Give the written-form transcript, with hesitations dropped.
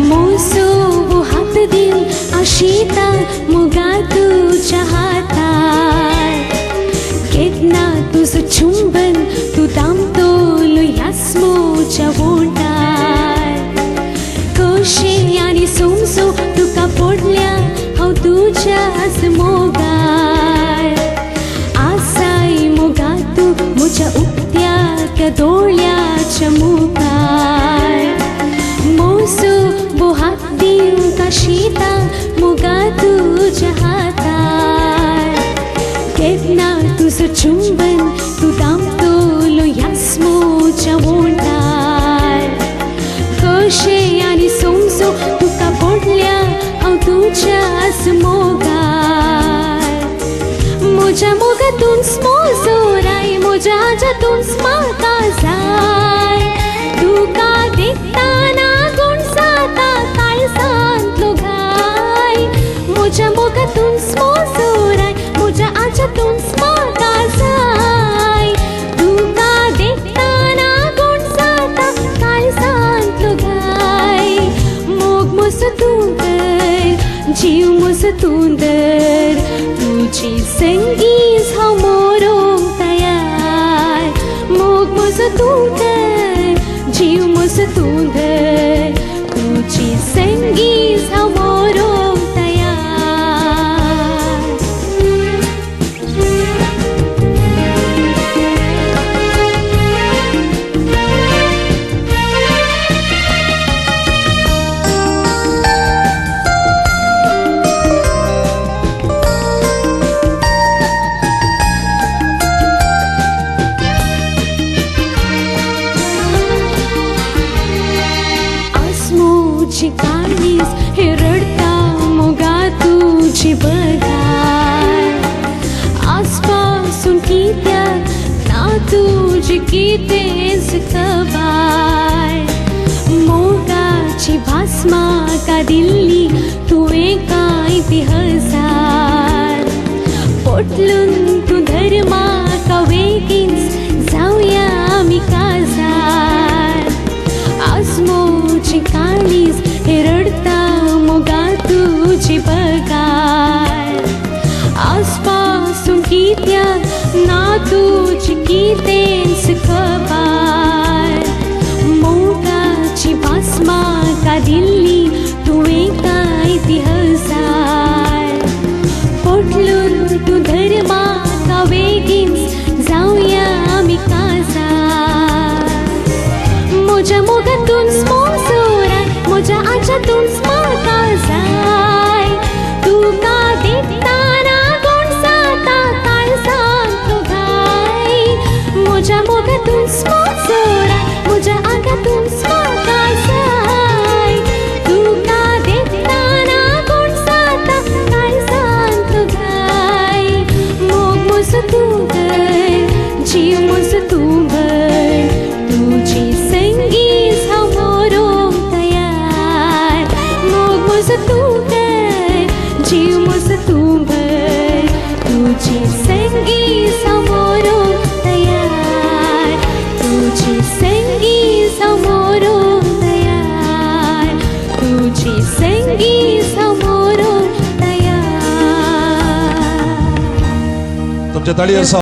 moso वो हात दिन आशिता मुगा तुझ्या हातात केतना तुझं चुंबन तू दामतोलो ह्याच मोच्या बोटात कशे आनी सोमसो तुका पडल्या हांव तुझ्याच मोगार आसाय मोगा तू म्हज्या उक्त्या त्या दोळ्याच्या मुखार मोसो वो हात दिवंक शीता मोगा तुझ्या हातात केतना तुझं चुंबन तू दामतोलो ह्याच मोच्या बोटार कशे आनी सोमसो तुका पडल्या हांव तुझ्याच मोगार म्हज्या मोगातून मोजोराय म्हज्या हाज्यातून म्हाका जाय तुका देखताना गुण जाता काळजांतलो घाय म्हज्या मोगातून मोजोराय म्हज्या हाज्यातून म्हाका जाय तुका देखताना गुण जाता काळजांतलो घाय मोग म्हजो तूं तर जीव म्हजो तूं तर तुजी संगीत हांव मोरूंक तयार मोग म्हजो तूं तर जीव म्हजो तूं तर तुजी संगीत हांव मोरूंक तयार तुझी काळीज हे रडता मोगा तुझी बगार आसपासून कित्याक ना तुझी कितेंच खबर मोगाची भास म्हाका दिल्ली तुवें कांय ती हजार पोटलून तूं धर म्हाका वेगीच जावया आमी काजार आज मोची काळीज हे रडता मोगा तुझी बगार आसपासून कित्याक ना तुझी कितेंच खबर मोगाची भास म्हाका दिल्ली तुवें कांय ती हजार पोटलून तूं धर म्हाका बेगीन जावया आमी काजार म्हज्या मोगातून मोजोराय म्हज्या हाज्यातून म्हाका जाय तुका देखताना गुण जाता काळजांतलो घाय म्हज्या मोगातून मोजोराय म्हज्या हाज्यातून म्हाका जाय तुका देखताना गुण जाता काळजांतलो घाय मोग म्हजो तूं तर जीव म्हजो तूं तर तुजी संगीत हांव मोरूंक तयार मोग म्हजो तूं तर जीव म्हजो तूं तर तुजी संगीत हांव मोरूंक तयार तुजी संगीत हांव मोरूंक तयार तुजी संगीत हांव मोरूंक तयार तुमच्या ताळी